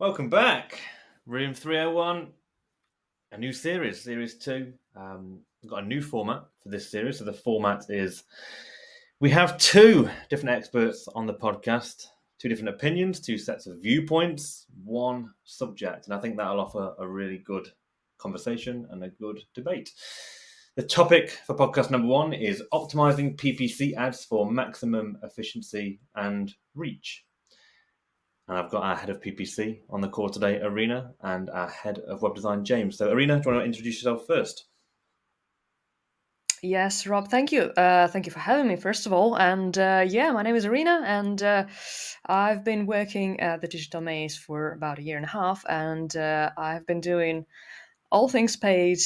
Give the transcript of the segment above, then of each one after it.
Welcome back, Room 301, a new series, Series 2. We've got a new format for this series. So the format is we have two different experts on the podcast, two different opinions, two sets of viewpoints, one subject. And I think that'll offer a really good conversation and a good debate. The topic for podcast number one is optimizing PPC ads for maximum efficiency and reach. And I've got our head of PPC on the call today, Arena, and our head of web design, James. So, Arena, do you want to introduce yourself first? Yes, Rob, thank you. Thank you for having me, first of all. And my name is Arena, and I've been working at the Digital Maze for about a year and a half, and I've been doing all things paid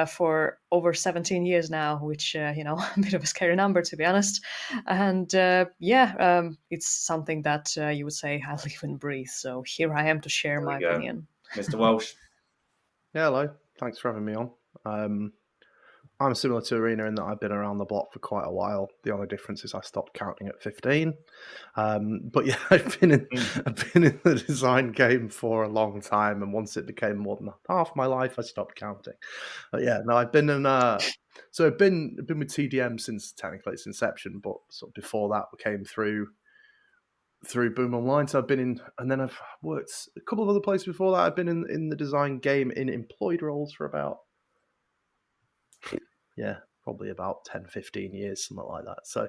for over 17 years now, which, a bit of a scary number, to be honest. And it's something that you would say I live and breathe. So here I am to share There we my go. opinion. Mr. Welsh. Yeah, hello. Thanks for having me on. I'm similar to Arena in that I've been around the block for quite a while. The only difference is I stopped counting at 15. But yeah, I've been in the design game for a long time, and once it became more than half my life, I stopped counting. But yeah, no, I've been in. So I've been with TDM since technically its inception, but sort of before that, we came through Boom Online. So I've been in, and then I've worked a couple of other places before that. I've been in the design game in employed roles for about probably about 10, 15 years, something like that. So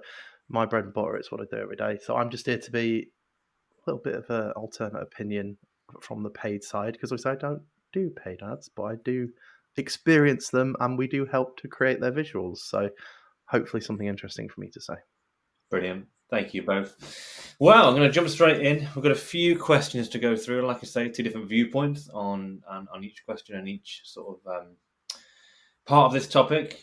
my bread and butter is what I do every day. So I'm just here to be a little bit of an alternate opinion from the paid side, because I don't do paid ads, but I do experience them, and we do help to create their visuals. So hopefully something interesting for me to say. Brilliant. Thank you both. Well, I'm going to jump straight in. We've got a few questions to go through. Like I say, two different viewpoints on each question and each sort of part of this topic.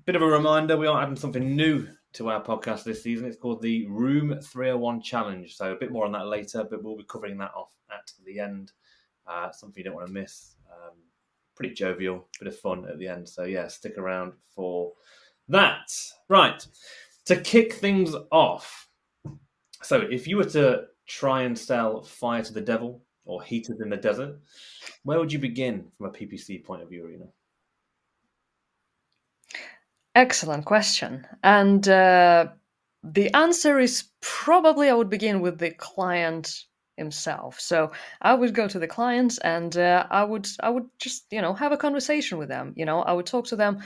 Bit of a reminder, we are adding something new to our podcast this season. It's called the Room 301 Challenge. So a bit more on that later, but we'll be covering that off at the end. Something you don't want to miss. Pretty jovial, bit of fun at the end. So yeah, stick around for that. Right, to kick things off. So if you were to try and sell Fire to the Devil or Heaters in the Desert, where would you begin from a PPC point of view, Arena? Excellent question. And the answer is probably I would begin with the client himself. So I would go to the clients and I would just have a conversation with them. I would talk to them.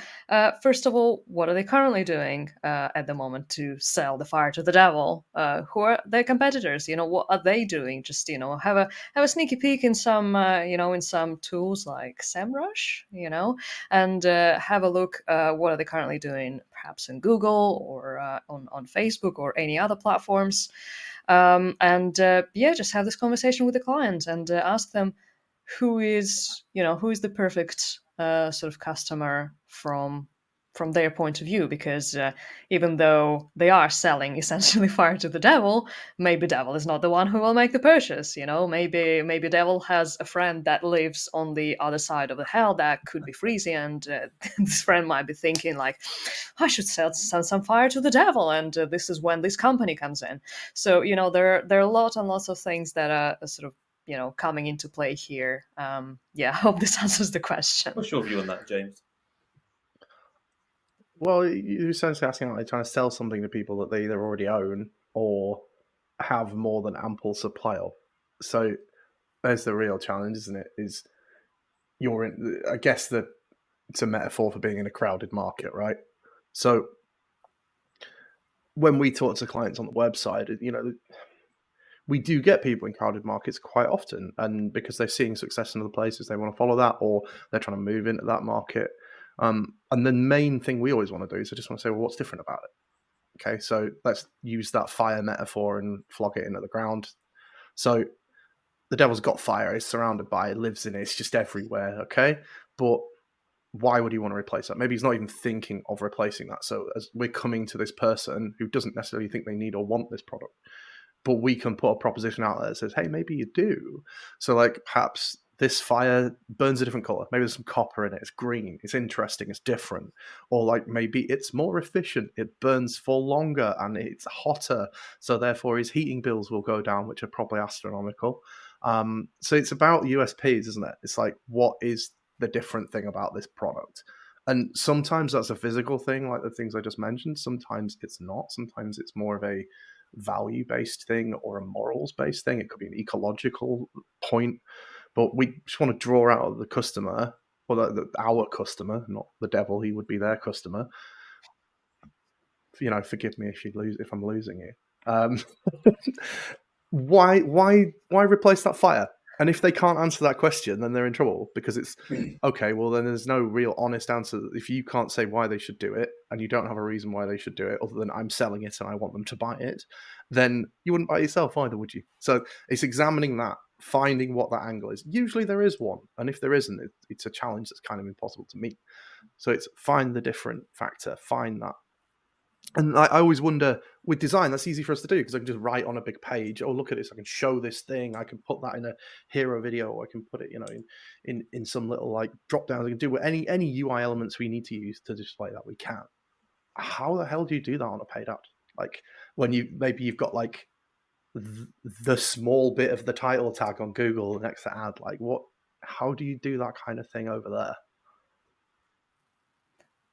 First of all, what are they currently doing at the moment to sell the fire to the devil? Who are their competitors? What are they doing? Just have a sneaky peek in some in some tools like SEMrush. And have a look. What are they currently doing? Perhaps in Google or on Facebook or any other platforms. Just have this conversation with the client and ask them who is the perfect sort of customer from their point of view, because even though they are selling essentially fire to the devil, maybe devil is not the one who will make the purchase. Maybe devil has a friend that lives on the other side of the hell that could be freezing, and this friend might be thinking like, I should sell some fire to the devil, and this is when this company comes in. So there are lots and lots of things that are sort of coming into play here. I hope this answers the question. What's your view on that, James? Well, you're essentially asking, are they trying to sell something to people that they either already own or have more than ample supply of? So there's the real challenge, isn't it? Is you're in, I guess that it's a metaphor for being in a crowded market, right? So when we talk to clients on the website, we do get people in crowded markets quite often, and because they're seeing success in other places, they want to follow that, or they're trying to move into that market. And the main thing we always want to do is I just want to say, well, what's different about it? Okay, so let's use that fire metaphor and flog it into the ground. So the devil's got fire, he's surrounded by it, lives in it, it's just everywhere, okay? But why would he want to replace that? Maybe he's not even thinking of replacing that. So as we're coming to this person who doesn't necessarily think they need or want this product, but we can put a proposition out there that says, hey, maybe you do. So like perhaps this fire burns a different color. Maybe there's some copper in it. It's green. It's interesting. It's different. Or like maybe it's more efficient. It burns for longer and it's hotter. So therefore his heating bills will go down, which are probably astronomical. So it's about USPs, isn't it? It's like, what is the different thing about this product? And sometimes that's a physical thing, like the things I just mentioned. Sometimes it's not. Sometimes it's more of a value-based thing or a morals-based thing. It could be an ecological point. But we just want to draw out the customer, or our customer, not the devil. He would be their customer. Forgive me if I'm losing you. Why replace that fire? And if they can't answer that question, then they're in trouble, because it's okay. Well, then there's no real honest answer. If you can't say why they should do it, and you don't have a reason why they should do it other than I'm selling it and I want them to buy it, then you wouldn't buy it yourself either, would you? So it's examining that, finding what that angle is. Usually there is one, and if there isn't, it's a challenge that's kind of impossible to meet. So it's find the different factor, find that. And I always wonder, with design, that's easy for us to do, because I can just write on a big page, oh, look at this, I can show this thing, I can put that in a hero video, or I can put it, in some little like drop down. I can do any UI elements we need to use to display that, we can. How the hell do you do that on a paid ad? Like, when you've got like the small bit of the title tag on Google next to ad, like how do you do that kind of thing over there?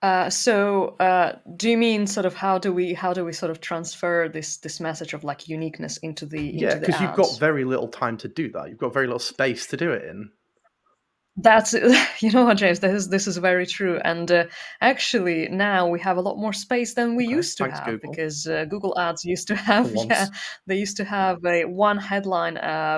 Do you mean sort of how do we sort of transfer this message of like uniqueness into the Because you've got ads? very little time to do that. You've got very little space to do it in. That's you know what, James, this is very true. And actually now we have a lot more space than we Okay, used to thanks, have, Google. because Google Ads used to For have once. they used to have a one headline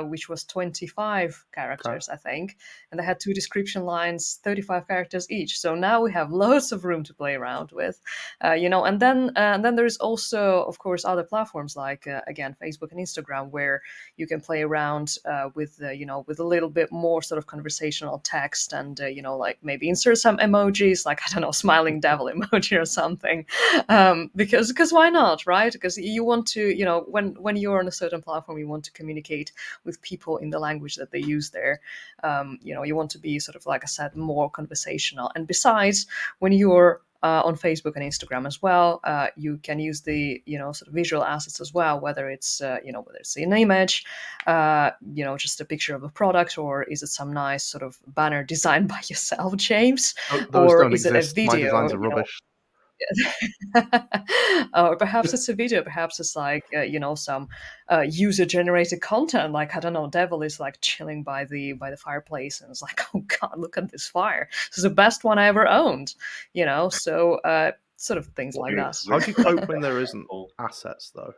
which was 25 characters, Okay. I think, and they had two description lines, 35 characters each. So now we have loads of room to play around with, and then there's also, of course, other platforms like again, Facebook and Instagram, where you can play around with with a little bit more sort of conversational text, and like maybe insert some emojis, like, I don't know, smiling devil emoji or something, because why not, right? Because you want to, when you're on a certain platform, you want to communicate with people in the language that they use there. You want to be sort of, like I said, more conversational. And besides, when you're on Facebook and Instagram as well, you can use the sort of visual assets as well, whether it's whether it's an image, just a picture of a product, or is it some nice sort of banner designed by yourself, James, Those or don't is it a exist. My video? designs are rubbish. Or perhaps it's a video, perhaps it's like some user generated content, like, I don't know, devil is like chilling by the fireplace and it's like, oh god, look at this fire, this is the best one I ever owned, so sort of things like that. How do you cope when there isn't assets, though?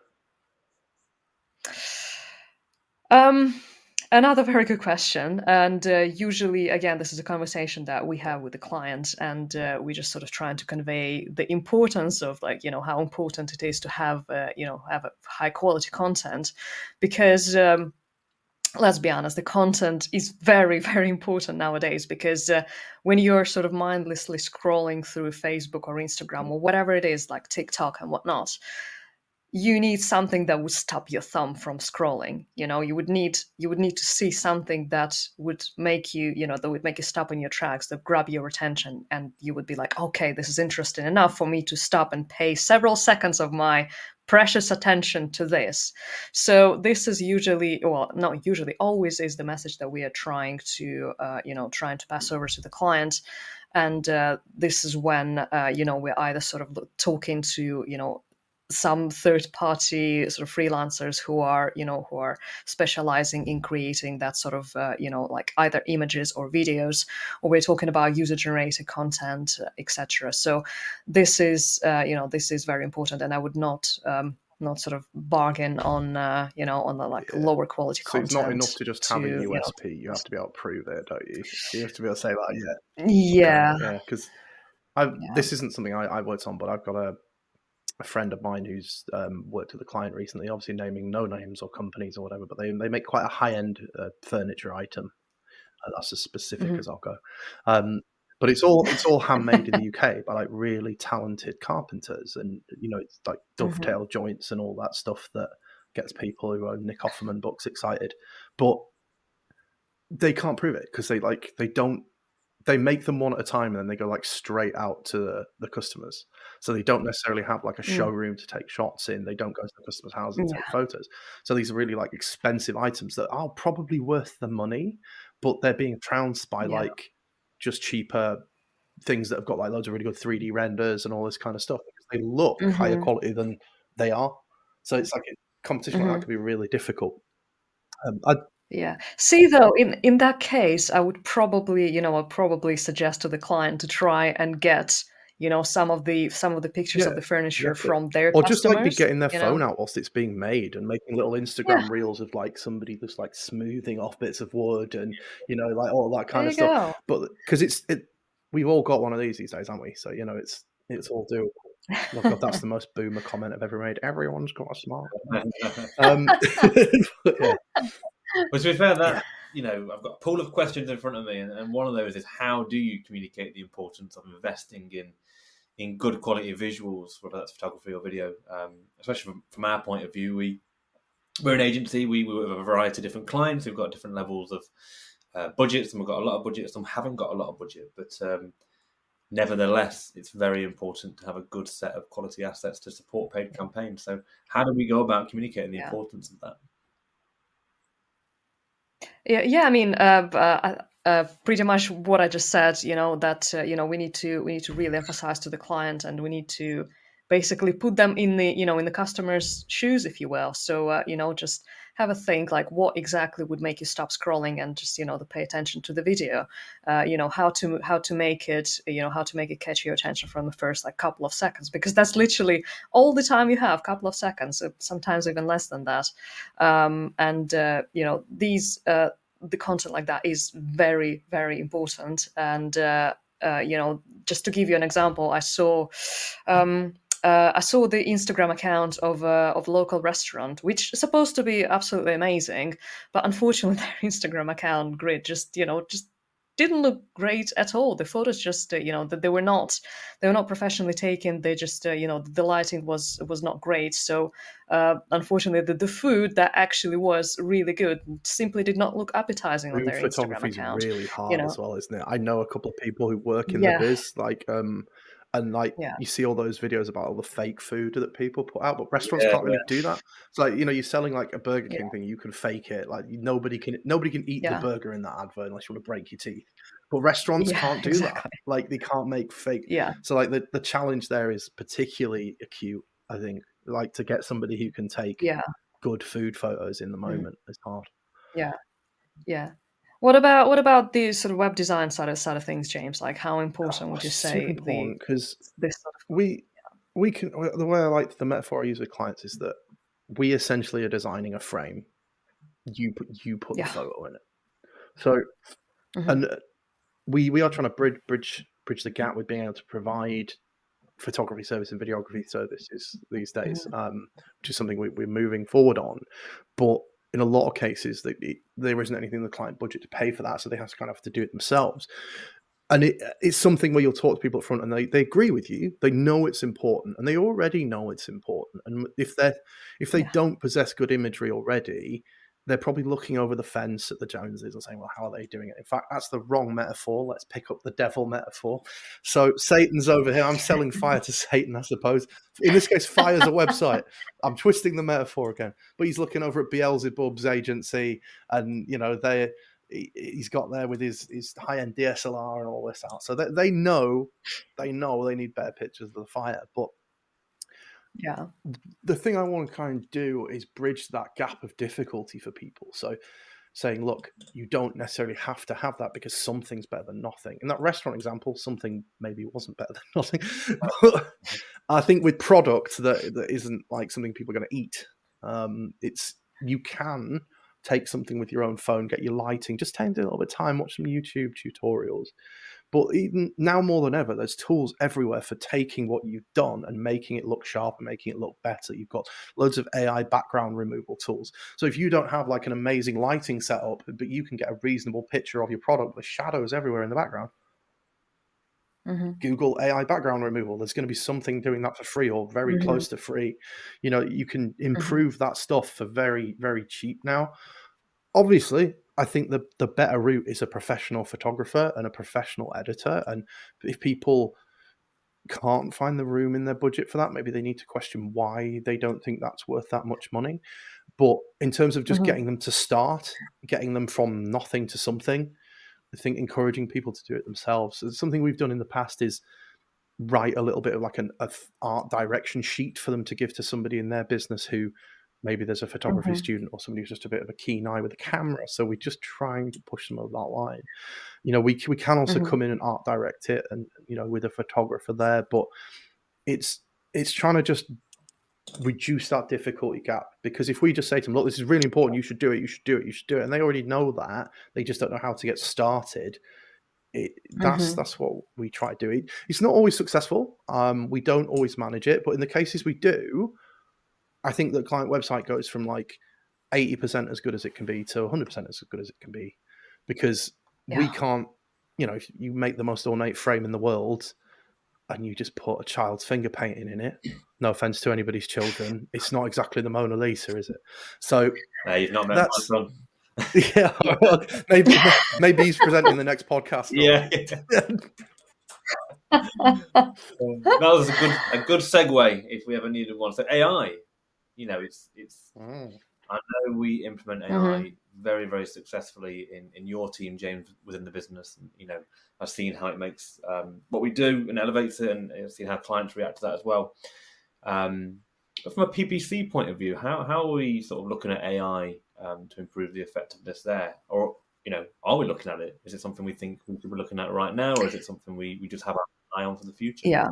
Another very good question. And usually, again, this is a conversation that we have with the client, and we just sort of trying to convey the importance of, like, how important it is to have, have a high quality content, because let's be honest, the content is very, very important nowadays, because when you're sort of mindlessly scrolling through Facebook or Instagram or whatever it is, like TikTok and whatnot, you need something that would stop your thumb from scrolling. You would need to see something that would make you, that would make you stop in your tracks, that grab your attention, and you would be like, okay, this is interesting enough for me to stop and pay several seconds of my precious attention to this. So this is usually, well, not usually, always is the message that we are trying to pass over to the client. And this is when we're either sort of talking to some third party sort of freelancers who are specializing in creating that sort of like either images or videos, or we're talking about user generated content, etc. So this is very important, and I would not sort of bargain on on the like lower quality So content. it's not enough to just have a to USP. You have to be able to prove it, don't you? You have to be able to say that. Yeah. yeah. Okay. Yeah. Because this isn't something I worked on, but I've got a friend of mine who's worked with a client recently, obviously naming no names or companies or whatever, but they make quite a high-end furniture item. That's as specific as I'll go. But it's all handmade in the UK by like really talented carpenters, and it's like dovetail joints and all that stuff that gets people who own Nick Offerman books excited. But they can't prove it because they don't they make them one at a time and then they go like straight out to the customers. So they don't necessarily have like a Mm. showroom to take shots in. They don't go to the customer's house and take Yeah. photos. So these are really like expensive items that are probably worth the money, but they're being trounced by Yeah. like just cheaper things that have got like loads of really good 3D renders and all this kind of stuff because they look higher Hmm. quality than they are. So it's like a competition like that Hmm. can be really difficult. I Yeah. See, though, in that case, I would probably, I'd probably suggest to the client to try and get, some of the pictures Yeah, of the furniture yeah, from their or just like be customers. getting their phone out whilst it's being made and making little Yeah. Instagram reels of like somebody just like smoothing off bits of wood and like all that There kind of you stuff. go. But because we've all got one of these days, haven't we? So it's all doable. Oh god, that's the most boomer comment I've ever made. Everyone's got a smartphone. But yeah, Well, to be fair, yeah. I've got a pool of questions in front of me, and one of those is how do you communicate the importance of investing in good quality visuals, whether that's photography or video. Especially from our point of view, we're an agency. We have a variety of different clients. We've got different levels of budgets, and we've got a lot of budget. Some haven't got a lot of budget, but nevertheless, it's very important to have a good set of quality assets to support paid campaigns. So, how do we go about communicating the Yeah. importance of that? Yeah. I mean, pretty much what I just said. That we need to really emphasize to the client, and we need to basically put them in the customer's shoes, if you will. So just have a think like what exactly would make you stop scrolling and just to pay attention to the video. How to make it catch your attention from the first like couple of seconds, because that's literally all the time you have, couple of seconds, sometimes even less than that. And these the content like that is very, very important. And just to give you an example, I saw the Instagram account of a local restaurant, which is supposed to be absolutely amazing, but unfortunately, their Instagram account grid just didn't look great at all. The photos just, that they were not professionally taken. They just, the lighting was not great. So, unfortunately, the food that actually was really good simply did not look appetizing on Food their Instagram photography is account. really You hard as know, well, isn't it? I know a couple of people who work in the yeah, biz, and like yeah, you see all those videos about all the fake food that people put out, but restaurants Yeah, can't really do that. It's like you're selling like a Burger yeah, King thing, you can fake it. Like nobody can eat the yeah, burger in that advert unless you want to break your teeth. But restaurants yeah, can't do that. exactly. Like they can't make fake. Yeah, So like the challenge there is particularly acute. I think like to get somebody who can take yeah, good food photos in the mm, moment is hard. yeah. Yeah. What about the sort of web design side of things, James? Like, how important Oh, would you it's super say important because this sort of we we can the way I like the metaphor I use with clients is that we essentially are designing a frame. You put the yeah. photo in it. So Hmm. and we are trying to bridge the gap with being able to provide photography service and videography services these days, Hmm. which is something we're moving forward on. But in a lot of cases, there isn't anything in the client budget to pay for that, so they have to kind of have to do it themselves. And it's something where you'll talk to people up front and they agree with you. They know it's important and they already know it's important. And if they Yeah. don't possess good imagery already, they're probably looking over the fence at the Joneses and saying, well, how are they doing it? In fact, that's the wrong metaphor. Let's pick up the devil metaphor. So Satan's over here. I'm selling fire to Satan, I suppose. In this case, fire's a website. I'm twisting the metaphor again. But he's looking over at Beelzebub's agency and, he's got there with his high end DSLR and all this out. So they know they need better pictures of the fire. But Yeah. the thing I want to kind of do is bridge that gap of difficulty for people. So saying, look, you don't necessarily have to have that because something's better than nothing. In that restaurant example, something maybe wasn't better than nothing. But I think with product that isn't like something people are going to eat, it's you can take something with your own phone, get your lighting, just take a little bit of time, watch some YouTube tutorials. But even now more than ever, there's tools everywhere for taking what you've done and making it look sharp and making it look better. You've got loads of AI background removal tools. So if you don't have like an amazing lighting setup, but you can get a reasonable picture of your product with shadows everywhere in the background, Hmm. Google AI background removal. There's going to be something doing that for free or very Hmm. close to free. You can Hmm. improve that stuff for very, very cheap now. Obviously, I think the better route is a professional photographer and a professional editor. And if people can't find the room in their budget for that, maybe they need to question why they don't think that's worth that much money. But in terms of just Mhm. getting them to start, getting them from nothing to something, I think encouraging people to do it themselves. So something we've done in the past is write a little bit of like an art direction sheet for them to give to somebody in their business who maybe there's a photography Mhm. student or somebody who's just a bit of a keen eye with a camera. So we're just trying to push them over that line. You know, we can also Mhm. come in and art direct it, and you know, with a photographer there, but it's trying to just reduce that difficulty gap, because if we just say to them, look, this is really important, you should do it, you should do it, you should do it, and they already know that, they just don't know how to get started. Mhm. That's what we try to do. It's not always successful. We don't always manage it, but in the cases we do, I think that client website goes from like 80% as good as it can be to 100% as good as it can be, because we Yeah. can't, you know, if you make the most ornate frame in the world and you just put a child's finger painting in it, no offense to anybody's children, it's not exactly the Mona Lisa, is it? So You've not met my that's son. yeah. Maybe he's presenting the next podcast Yeah. on. That was a good segue if we ever needed one. So AI, you know, it's. Mm. I know we implement Mhm. AI very, very successfully in your team, James, within the business. And, you know, I've seen how it makes what we do and elevates it, and I've seen how clients react to that as well. But from a PPC point of view, how are we sort of looking at AI to improve the effectiveness there? Or, you know, are we looking at it? Is it something we think we should be looking at right now, or is it something we just have an eye on for the future? Yeah.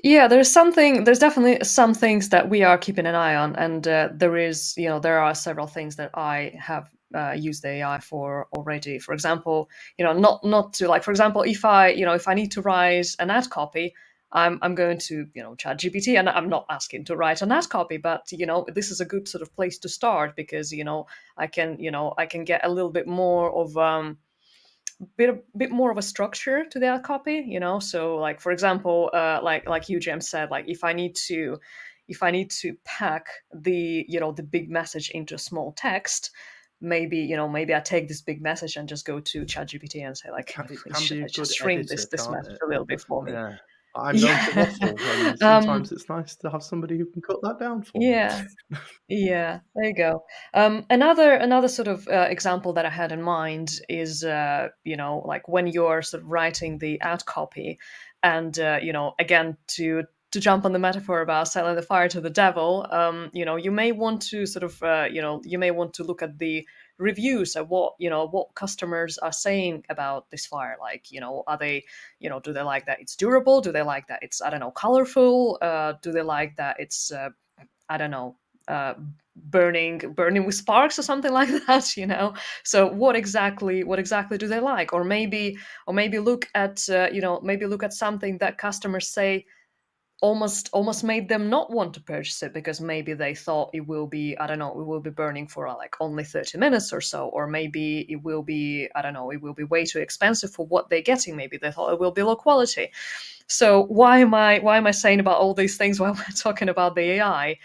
Yeah, there's definitely some things that we are keeping an eye on, and there are several things that I have used AI for already. For example, not to like, for example, if I need to write an ad copy, I'm going to, chat GPT, and I'm not asking to write an ad copy, but this is a good sort of place to start, because I can get a little bit more of bit more of a structure to their copy, so like, for example, like you, James, said, like, if I need to pack the big message into a small text, maybe I take this big message and just go to ChatGPT and say, like, can you It please can be a just good shrink editor, this can't message it? a little bit for me? Yeah. I'm known to Yeah. waffle, and um sometimes it's nice to have somebody who can cut that down for me. yeah. Yeah, there you go. Another sort of example that I had in mind is, like, when you're sort of writing the ad copy, and again, to jump on the metaphor about selling the fire to the devil, you may want to sort of, you may want to look at the reviews of what customers are saying about this fire. Like, are they, do they like that it's durable? Do they like that it's, I don't know, colorful? Do they like that it's I don't know, uh, burning with sparks or something like that, so what exactly do they like? Or maybe look at, maybe look at something that customers say almost made them not want to purchase it, because maybe they thought it will be, I don't know, it will be burning for like only 30 minutes or so, or maybe it will be, I don't know, it will be way too expensive for what they're getting. Maybe they thought it will be low quality. So why am I saying about all these things while we're talking about the AI?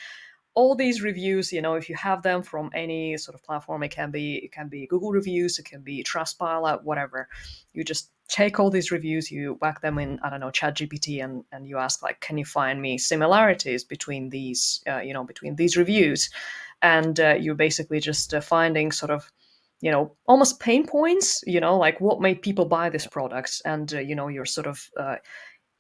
All these reviews, if you have them from any sort of platform, it can be Google reviews, it can be Trustpilot, whatever. You just take all these reviews, you whack them in, I don't know, ChatGPT, and you ask, like, can you find me similarities between these reviews? And you're basically just finding sort of, almost pain points, like what made people buy this product, and you're sort of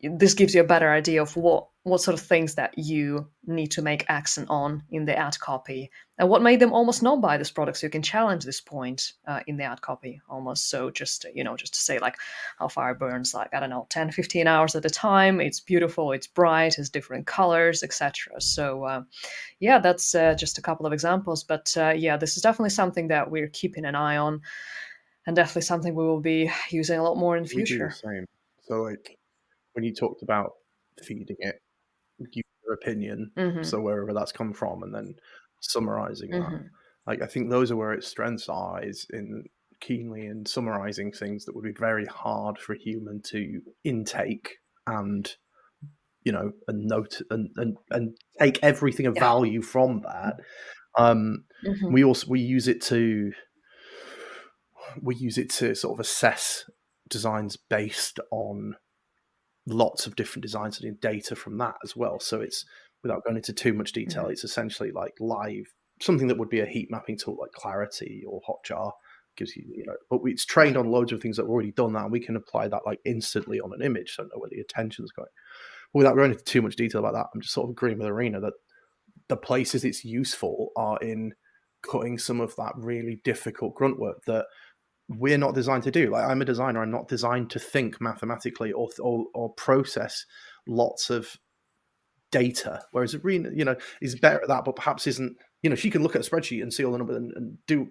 this gives you a better idea of what sort of things that you need to make accent on in the ad copy, and what made them almost not buy this product, so you can challenge this point in the ad copy almost. So just to say, like, how fire burns, like, I don't know, 10, 15 hours at a time, it's beautiful, it's bright, it's different colors, etc. So yeah, that's just a couple of examples, but yeah, this is definitely something that we're keeping an eye on, and definitely something we will be using a lot more in the We do the future. same. So, like, when you talked about feeding it user opinion, Hmm. so wherever that's come from, and then summarizing that, Hmm. like, I think those are where its strengths are, is in keenly in summarizing things that would be very hard for a human to intake and, and note and take everything of Yeah. value from that. Um, Hmm. we use it to we use it to sort of assess designs based on lots of different designs and data from that as well. So it's, without going into too much detail, it's essentially like live, something that would be a heat mapping tool like Clarity or Hotjar gives you, but it's trained on loads of things that have already done that, and we can apply that like instantly on an image, so know where the attention's going. But without going into too much detail about that, I'm just sort of agreeing with Arena that the places it's useful are in cutting some of that really difficult grunt work that we're not designed to do. Like, I'm a designer, I'm not designed to think mathematically or process lots of data, whereas Arena, is better at that, but perhaps isn't, she can look at a spreadsheet and see all the numbers and do,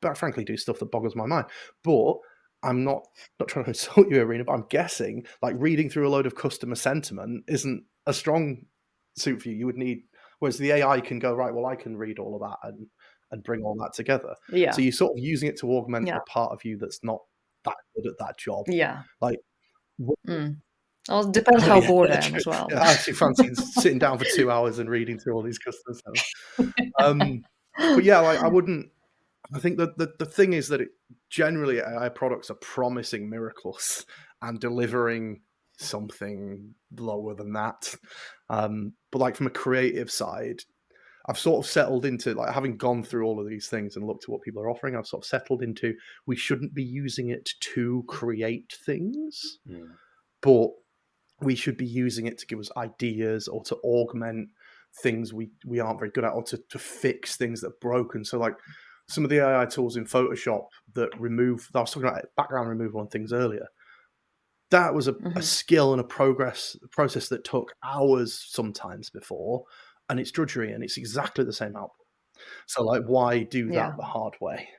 but frankly, do stuff that boggles my mind. But I'm not trying to insult you, Arena, but I'm guessing like reading through a load of customer sentiment isn't a strong suit for you. You would need, whereas the AI can go, right, well, I can read all of that and bring all that together. Yeah. So you're sort of using it to augment Yeah. a part of you that's not that good at that job. Yeah. Like, Well, it depends how bored I am as well. I actually fancy sitting down for 2 hours and reading through all these customer sentiment. But yeah, like, I wouldn't. I think that the thing is that generally AI products are promising miracles and delivering something lower than that. But like, from a creative side, I've sort of settled into, like, having gone through all of these things and looked at what people are offering, I've sort of settled into, we shouldn't be using it to create things, but we should be using it to give us ideas or to augment things we aren't very good at, or to fix things that are broken. So like some of the AI tools in Photoshop that remove, I was talking about background removal and things earlier, that was a skill and a process that took hours sometimes before, and it's drudgery and it's exactly the same output. So like, why do that the hard way?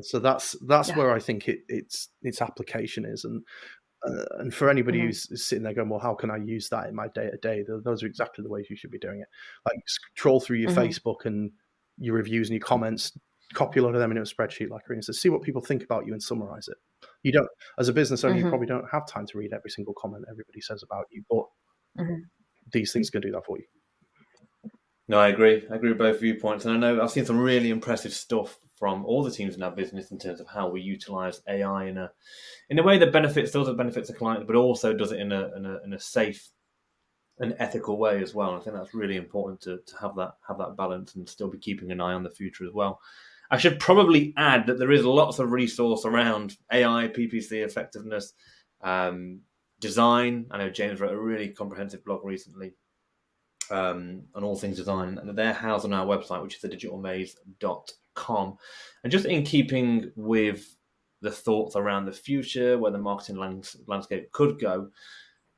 So that's where I think its application is. And for anybody who's sitting there going, well, how can I use that in my day-to-day? Those are exactly the ways you should be doing it. Like, scroll through your Facebook and your reviews and your comments, copy a lot of them into a spreadsheet like Arena says, see what people think about you and summarize it. You don't, as a business owner, you probably don't have time to read every single comment everybody says about you, but these things can do that for you. No, I agree. I agree with both viewpoints. And I know I've seen some really impressive stuff from all the teams in our business in terms of how we utilize AI in a way that benefits the client, but also does it in a safe and ethical way as well. And I think that's really important to have that balance and still be keeping an eye on the future as well. I should probably add that there is lots of resource around AI, PPC effectiveness, design. I know James wrote a really comprehensive blog recently on all things design, and they're housed on our website, which is thedigitalmaze.com. And just in keeping with the thoughts around the future, where the marketing landscape could go,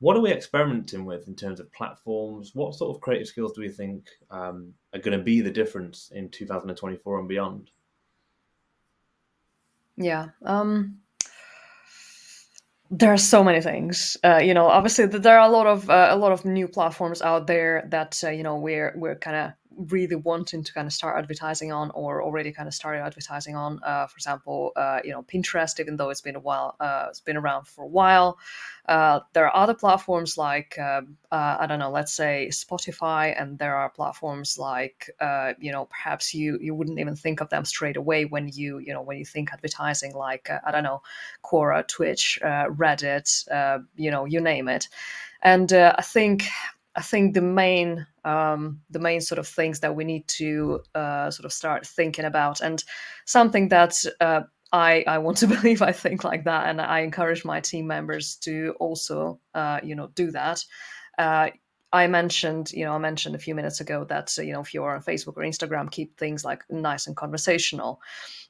what are we experimenting with in terms of platforms? What sort of creative skills do we think are going to be the difference in 2024 and beyond? Yeah. There are so many things. Obviously there are a lot of new platforms out there that we're kind of really wanting to kind of start advertising on, or already kind of started advertising on. For example, Pinterest, even though it's been a while, it's been around for a while. There are other platforms like I don't know, let's say Spotify, and there are platforms like perhaps you wouldn't even think of them straight away when you think advertising, like I don't know, Quora, Twitch, Reddit, you name it. And I think the main sort of things that we need to sort of start thinking about, and something that I want to believe I think like that, and I encourage my team members to also do that. I mentioned a few minutes ago that if you're on Facebook or Instagram, keep things like nice and conversational,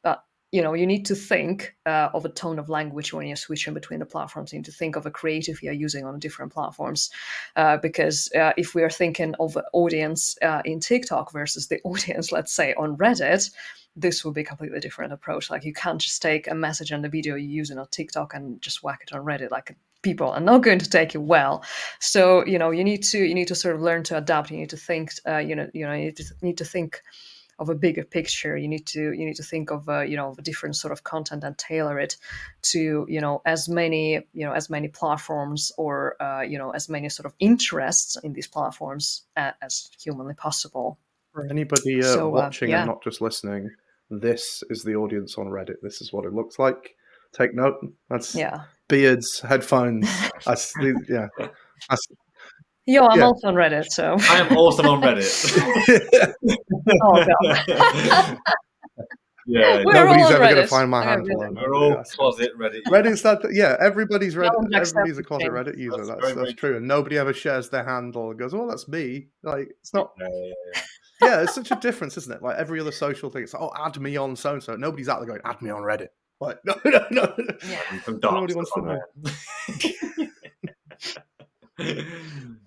but you need to think of a tone of language when you're switching between the platforms. You need to think of a creative you're using on different platforms, because if we are thinking of an audience in TikTok versus the audience, let's say, on Reddit, this will be a completely different approach. Like, you can't just take a message and the video you're using on TikTok and just whack it on Reddit. Like, people are not going to take it well. So you need to sort of learn to adapt. You need to think. You need to think of a bigger picture. You need to think of a different sort of content and tailor it to as many platforms, or as many sort of interests in these platforms as humanly possible. For anybody watching and not just listening, this is the audience on Reddit. This is what it looks like. Take note. That's Yeah. beards, headphones. That's yeah. That's, Yo, I'm yeah. also on Reddit, so. I am also on Reddit. Oh, God. Yeah, We're Nobody's all on ever going to Reddit. find my Okay, handle. really. we're all closet Reddit. Reddit's that. Yeah, everybody's No one accepts everybody's a it, closet James. Reddit user. That's That's very, very true, and nobody ever shares their handle and goes, "Oh, that's me." Like it's not. Yeah. Yeah, it's such a difference, isn't it? Like every other social thing, it's like, "Oh, add me on so and so." Nobody's out there going, "Add me on Reddit." Like no. Yeah. And some dark Nobody stuff wants to on know. there.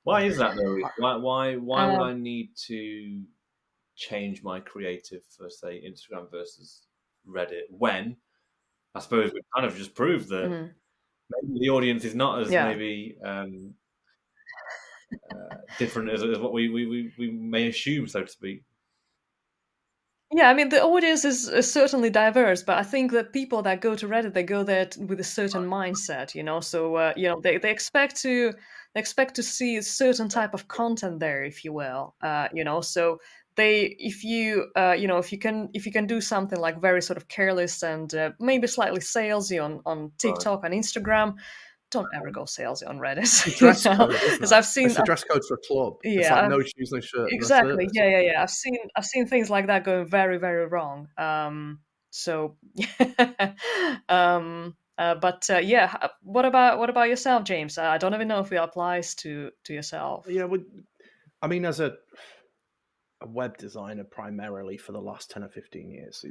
Why is that though? Why would I need to change my creative for say Instagram versus Reddit when I suppose we kind of just proved that maybe the audience is not as Yeah. maybe different as what we may assume, so to speak. Yeah, I mean the audience is certainly diverse, but I think that people that go to Reddit, they go there with a certain mindset, you know. So they expect to see a certain type of content there, if you will, you know. So if you if you can do something like very sort of careless and maybe slightly salesy on TikTok and Instagram, don't ever go salesy on Reddit. It's a dress code, isn't Because it? I've seen It's a dress code for a club. It's like no shoes, no shirt, no exactly. service. Yeah. I've seen things like that going very, very wrong. So, yeah. What about yourself, James? I don't even know if it applies to yourself. Yeah, I mean, as a web designer, primarily for the last 10 or 15 years,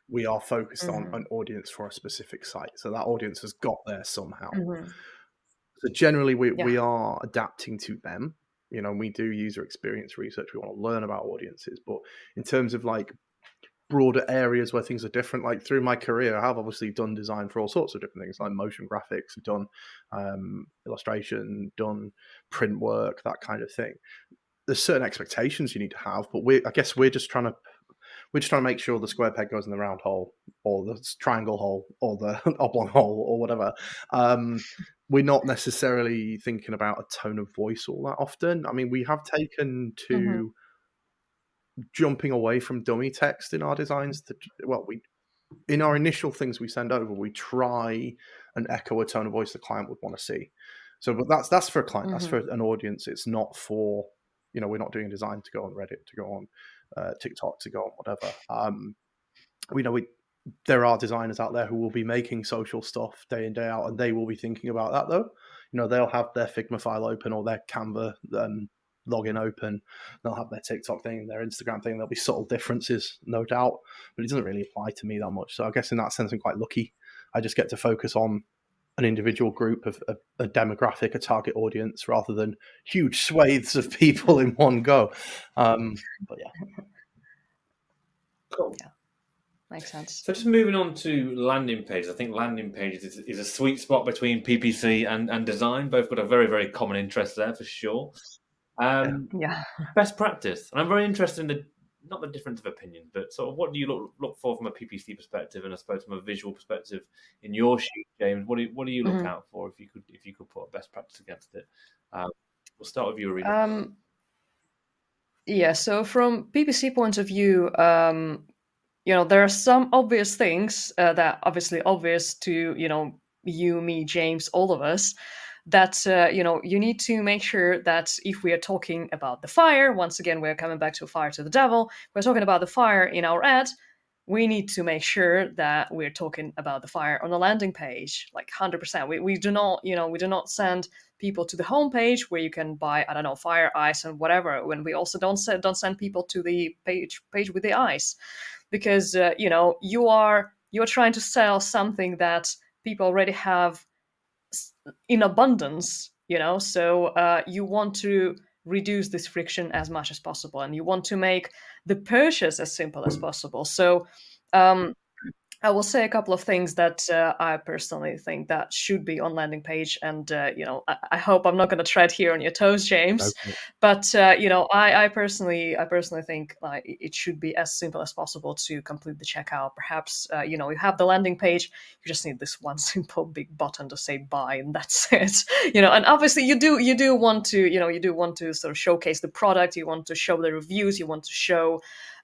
we are focused on Mm-hmm. an audience for a specific site. So that audience has got there somehow. Mm-hmm. So generally, we Yeah. are adapting to them. You know, we do user experience research. We want to learn about audiences, but in terms of like broader areas where things are different, like through my career, I have obviously done design for all sorts of different things, like motion graphics, I've done illustration, done print work, that kind of thing. There's certain expectations you need to have, but I guess we're just trying to make sure the square peg goes in the round hole, or the triangle hole, or the oblong hole, or whatever. We're not necessarily thinking about a tone of voice all that often. I mean, we have taken to jumping away from dummy text in our designs. In our initial things we send over, we try and echo a tone of voice the client would want to see. So, but that's for a client, that's for an audience. It's not for, we're not doing design to go on Reddit, to go on TikTok, to go on whatever. We know there are designers out there who will be making social stuff day in, day out, and they will be thinking about that though. They'll have their Figma file open or their Canva login open. They'll have their TikTok thing, their Instagram thing. There'll be subtle differences, no doubt, but it doesn't really apply to me that much. So I guess in that sense, I'm quite lucky. I just get to focus on an individual group of a demographic, a target audience, rather than huge swathes of people in one go. But yeah. Cool. Yeah. Makes sense. So just moving on to landing pages, I think landing pages is a sweet spot between PPC and design. Both got a very, very common interest there for sure. Yeah. Best practice, and I'm very interested in not the difference of opinion, but sort of what do you look for from a PPC perspective, and I suppose from a visual perspective in your shoes, James. What do you look out for if you could put a best practice against it? We'll start with you, Arena. Yeah. So from PPC point of view, there are some obvious things that obviously obvious to you, me, James, all of us, that you need to make sure that if we are talking about the fire, once again we're coming back to fire to the devil, we're talking about the fire in our ad, we need to make sure that we're talking about the fire on the landing page, like 100%. We do not send people to the homepage where you can buy, I don't know, fire, ice, and whatever. When we also don't send people to the page with the ice, because you are trying to sell something that people already have in abundance. So you want to reduce this friction as much as possible, and you want to make the purchase as simple as possible. So I will say a couple of things that I personally think that should be on landing page, and I hope I'm not going to tread here on your toes, James. Okay. But I personally think like it should be as simple as possible to complete the checkout. Perhaps you have the landing page, you just need this one simple big button to say buy, and that's it. And obviously you do want to sort of showcase the product, you want to show the reviews, you want to show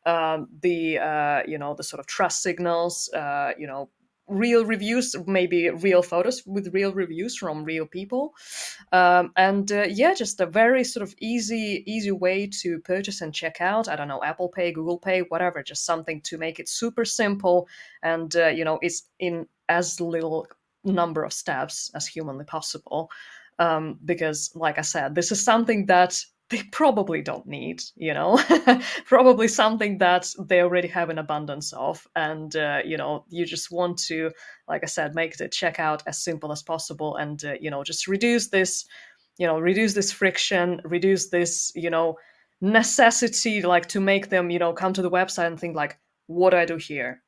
the sort of trust signals, real reviews, maybe real photos with real reviews from real people, and yeah, just a very sort of easy way to purchase and check out. I don't know, Apple Pay, Google Pay, whatever, just something to make it super simple, and it's in as little number of steps as humanly possible, because like I said, this is something that they probably don't need, probably something that they already have an abundance of. And, you just want to, like I said, make the checkout as simple as possible, and, just reduce this friction, reduce this, necessity, like to make them, come to the website and think like, what do I do here?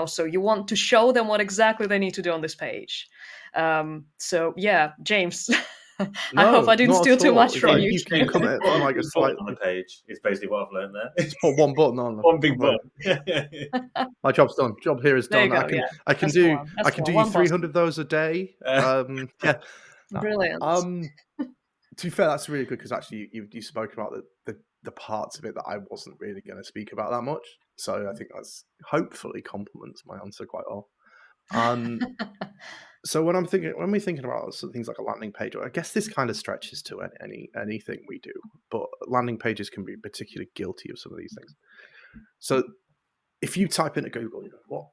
So you want to show them what exactly they need to do on this page. So yeah, James, I hope I No, didn't not steal at too all. much It's from like you. you come at it Put from a like a big button on slightly. the page is basically what I've learned there. Just put one button on. One big Like, button. my job's done. Job here is There you done. go. Yeah, I can that's the do one. I That's the can one. do you One button. 300 of those a day. Yeah. Brilliant. To be fair, that's really good because actually you spoke about the parts of it that I wasn't really going to speak about that much. So I think that's hopefully complements my answer quite well. So when we're thinking about things like a landing page, I guess this kind of stretches to anything we do, but landing pages can be particularly guilty of some of these things. So if you type into Google, what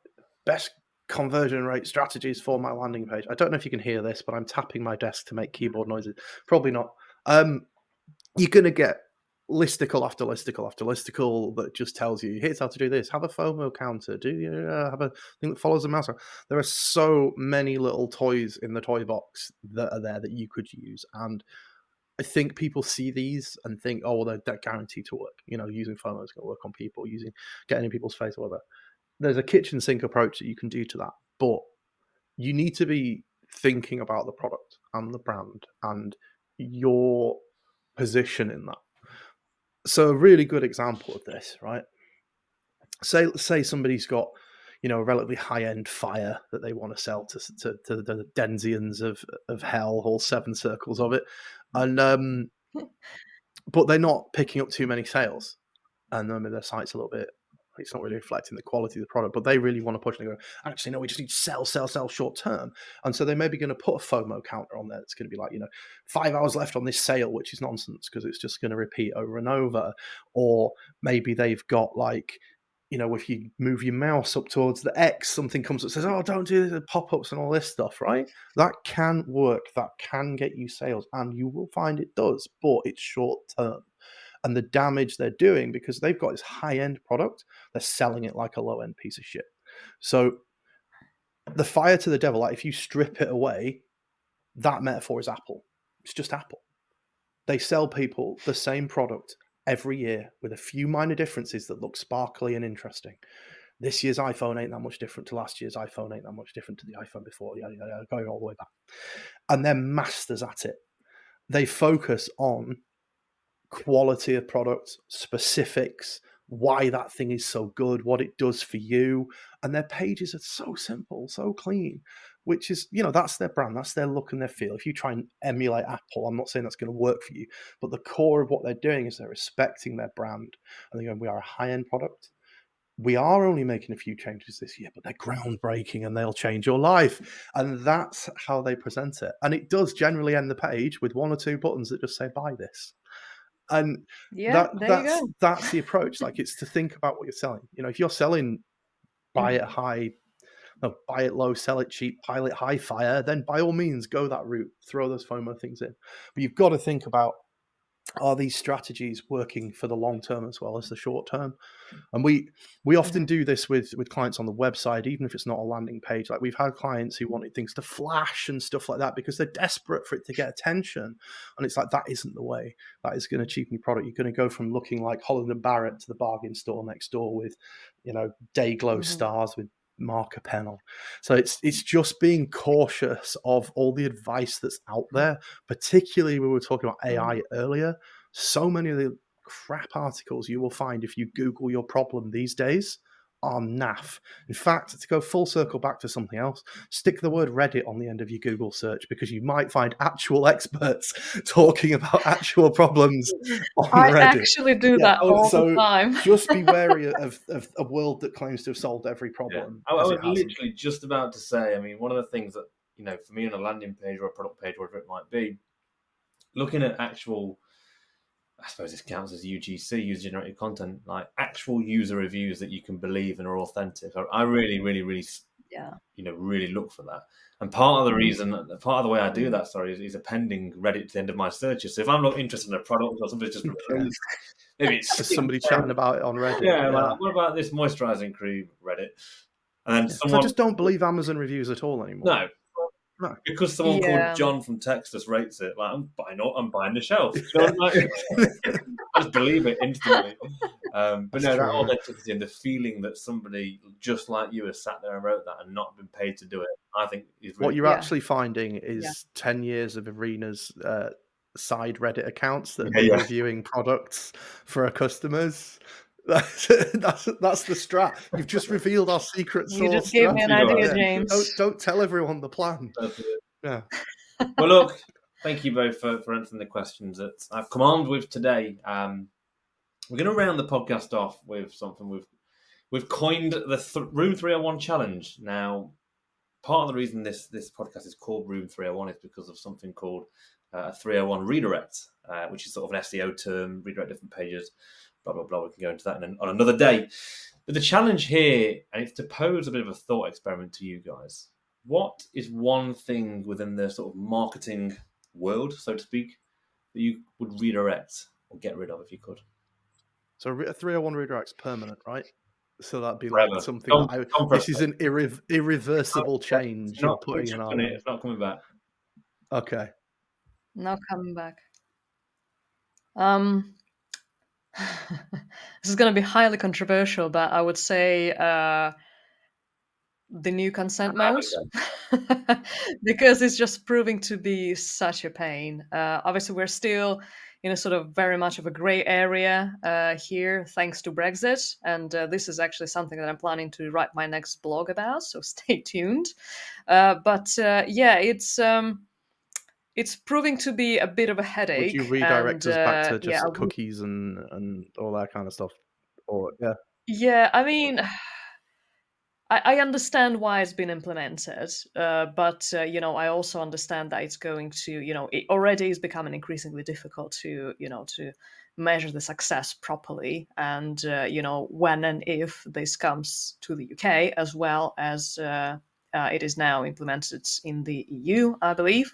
best conversion rate strategies for my landing page? I don't know if you can hear this, but I'm tapping my desk to make keyboard noises. Probably not. You're going to get listicle after listicle after listicle that just tells you, here's how to do this. Have a FOMO counter. Do you have a thing that follows the mouse? There are so many little toys in the toy box that are there that you could use. And I think people see these and think, oh, well, they're guaranteed to work. Using FOMO is going to work on people, getting in people's face or whatever. There's a kitchen sink approach that you can do to that. But you need to be thinking about the product and the brand and your position in that. So a really good example of this, right? Say somebody's got, a relatively high-end fire that they want to sell to the Denzians of hell, all 7 circles of it, and but they're not picking up too many sales, and their site's a little bit. It's not really reflecting the quality of the product, but they really want to push and go, actually, no, we just need to sell short term. And so they may be going to put a FOMO counter on there. It's going to be like, 5 hours left on this sale, which is nonsense because it's just going to repeat over and over. Or maybe they've got like, if you move your mouse up towards the X, something comes up and says, oh, don't do this, pop-ups and all this stuff, right? That can work. That can get you sales. And you will find it does, but it's short term. And the damage they're doing, because they've got this high-end product, they're selling it like a low-end piece of shit. So the fire to the devil, like if you strip it away, that metaphor is Apple. It's just Apple. They sell people the same product every year with a few minor differences that look sparkly and interesting. This year's iPhone ain't that much different to last year's iPhone, ain't that much different to the iPhone before, going all the way back. And they're masters at it. They focus on quality of product, specifics, why that thing is so good, what it does for you. And their pages are so simple, so clean, which is, that's their brand, that's their look and their feel. If you try and emulate Apple, I'm not saying that's going to work for you, but the core of what they're doing is they're respecting their brand. And they're going, we are a high-end product. We are only making a few changes this year, but they're groundbreaking and they'll change your life. And that's how they present it. And it does generally end the page with 1 or 2 buttons that just say, buy this. And Yeah, there you go. that's the approach. Like, it's to think about what you're selling. If you're selling buy it high, no, buy it low, sell it cheap, pilot high fire, then by all means go that route, throw those FOMO things in. But you've got to think about, are these strategies working for the long term as well as the short term? And we often do this with clients on the website, even if it's not a landing page. Like, we've had clients who wanted things to flash and stuff like that because they're desperate for it to get attention. And it's like, that isn't the way. That is going to cheapen your product. You're going to go from looking like Holland and Barrett to the bargain store next door with, day glow stars with marker pen on. So it's just being cautious of all the advice that's out there, particularly when we were talking about AI earlier. So many of the crap articles you will find if you Google your problem these days are naff. In fact, to go full circle back to something else, stick the word Reddit on the end of your Google search, because you might find actual experts talking about actual problems on I Reddit. actually do that all the time. Just be wary of a world that claims to have solved every problem. I as was it hasn't. literally just about to say, I mean, one of the things that, you know, for me on a landing page or a product page, whatever it might be, looking at actual, I suppose this counts as UGC, user generated content, like actual user reviews that you can believe and are authentic. I really, really, really, Yeah. you know, really look for that. And part of the reason, part of the way I do that, is appending Reddit to the end of my searches. So if I'm not interested in a product or something's just proposed, maybe it's There's somebody chatting about it on Reddit. yeah, like, what about this moisturizing cream, Reddit? And then someone, I just don't believe Amazon reviews at all anymore. No, because someone called John from Texas rates it. Like, I'm buying the shelf. John, like, I just believe it instantly. But no, that authenticity and the feeling that somebody just like you has sat there and wrote that and not been paid to do it, I think is really what you're actually finding is 10 years of Arena's side Reddit accounts that have been reviewing products for our customers. That's the strat. You've just revealed our secret source. You just gave me an idea, James. Don't tell everyone the plan. Yeah. Well, look, thank you both for answering the questions that I've come armed with today. We're going to round the podcast off with something we've coined the Room 301 challenge. Now, part of the reason this podcast is called Room 301 is because of something called a 301 redirect, which is sort of an SEO term, redirect different pages, blah, blah, blah. We can go into that on another day. But the challenge here, and it's to pose a bit of a thought experiment to you guys. What is one thing within the sort of marketing world, so to speak, that you would redirect or get rid of if you could? So a 301 redirect's permanent, right? So that'd be Forever. like something this is an irreversible change you're putting in our life. It's not coming back. Okay. Not coming back. This is going to be highly controversial, but I would say the new consent mode, because it's just proving to be such a pain. Obviously, we're still in a sort of very much of a gray area here, thanks to Brexit. And this is actually something that I'm planning to write my next blog about, so stay tuned. It's proving to be a bit of a headache. Would you redirect us back to just cookies and all that kind of stuff? Or yeah, I mean, I understand why it's been implemented, but I also understand that it's going to, it already is becoming increasingly difficult to, to measure the success properly. And when and if this comes to the UK, as well as it is now implemented in the EU, I believe.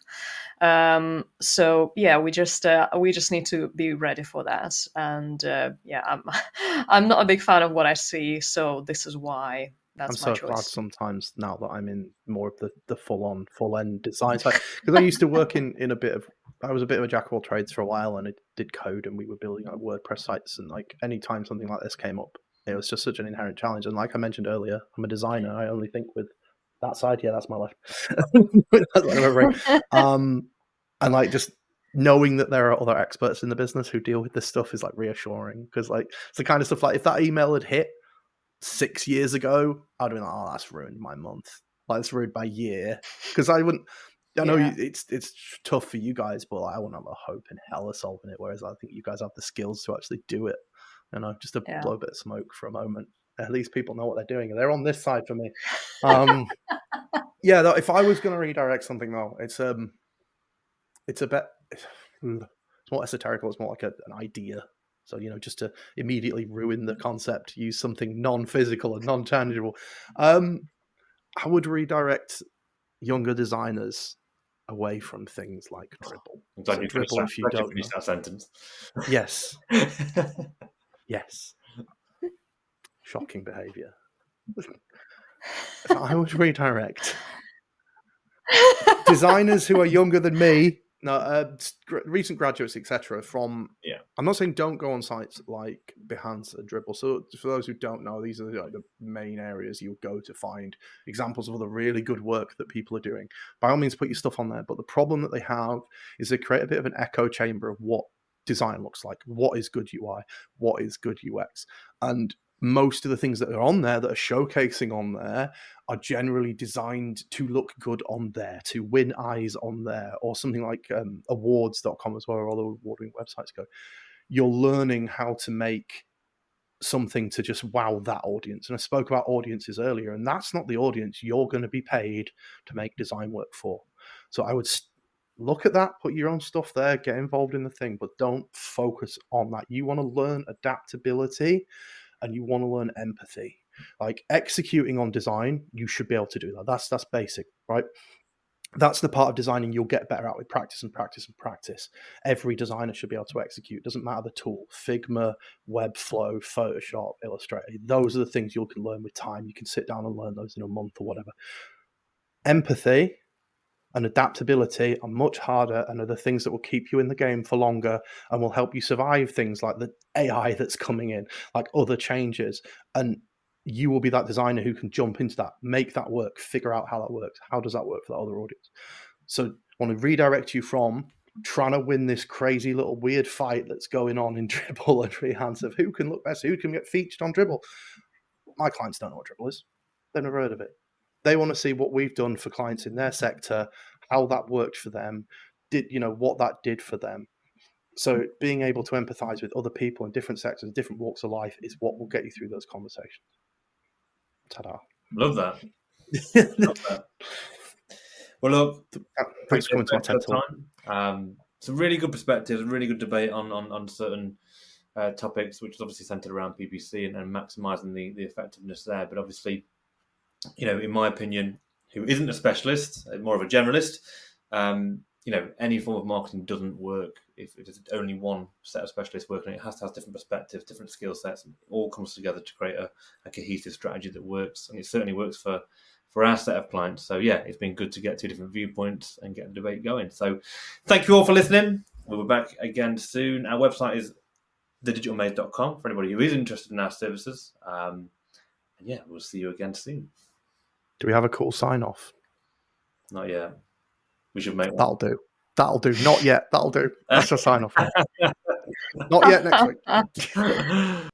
So yeah, we just need to be ready for that. And I'm not a big fan of what I see, so this is why. That's I'm so glad sometimes now that I'm in more of the full end design side, because I used to work I was a bit of a jack of all trades for a while, and I did code, and we were building like WordPress sites, and like anytime something like this came up, it was just such an inherent challenge. And like I mentioned earlier, I'm a designer. I only think with that side. Yeah, that's my life. And like just knowing that there are other experts in the business who deal with this stuff is like reassuring, because like it's the kind of stuff like if that email had hit 6 years ago, I'd have been like, oh, that's ruined my month. Like, it's ruined my year. Because I wouldn't, I know it's tough for you guys, but like, I wouldn't have a hope in hell of solving it. Whereas I think you guys have the skills to actually do it. Just to blow a bit of smoke for a moment. At least people know what they're doing. And they're on this side for me. Yeah, if I was going to redirect something though, it's a bit, it's more esoterical. It's more like an idea. So, just to immediately ruin the concept, use something non-physical and non-tangible. I would redirect younger designers away from things like Dribble. So Dribble, if you don't finish that sentence. Yes. Yes. Shocking behaviour. I would redirect designers who are younger than me, recent graduates, etc. From I'm not saying don't go on sites like Behance and Dribble. So for those who don't know, these are like the main areas you'll go to find examples of the really good work that people are doing. By all means, put your stuff on there. But the problem that they have is they create a bit of an echo chamber of what design looks like, what is good UI, what is good UX, and most of the things that are on there, that are showcasing on there, are generally designed to look good on there, to win eyes on there, or something like awards.com as well, where all the awarding websites go. You're learning how to make something to just wow that audience. And I spoke about audiences earlier, and that's not the audience you're going to be paid to make design work for. So I would look at that, put your own stuff there, get involved in the thing, but don't focus on that. You want to learn adaptability and you want to learn empathy. Like executing on design, you should be able to do that. That's basic, right? That's the part of designing you'll get better at with practice and practice and practice. Every designer should be able to execute. Doesn't matter the tool. Figma, Webflow, Photoshop, Illustrator. Those are the things you can learn with time. You can sit down and learn those in a month or whatever. Empathy and adaptability are much harder and are the things that will keep you in the game for longer and will help you survive things like the AI that's coming in, like other changes. And you will be that designer who can jump into that, make that work, figure out how that works. How does that work for that other audience? So I want to redirect you from trying to win this crazy little weird fight that's going on in Dribble and Behance of who can look best, who can get featured on Dribble. My clients don't know what Dribble is. They've never heard of it. They want to see what we've done for clients in their sector, how that worked for them, what that did for them. So being able to empathize with other people in different sectors, different walks of life is what will get you through those conversations. Ta-da. Love that. Love that. Well, look, thanks for coming to my TED Talk. Some really good perspectives, a really good debate on certain topics, which is obviously centered around PPC and maximizing the effectiveness there. But obviously, in my opinion, who isn't a specialist, more of a generalist, any form of marketing doesn't work if there's only one set of specialists working. It has to have different perspectives, different skill sets, and it all comes together to create a cohesive strategy that works. And it certainly works for our set of clients. So yeah, it's been good to get two different viewpoints and get the debate going. So thank you all for listening. We'll be back again soon. Our website is thedigitalmaze.com for anybody who is interested in our services. And yeah, we'll see you again soon. Do we have a cool sign off? Not yet. We should make one. That'll do. Not yet. That'll do. That's a sign off. Not yet next week.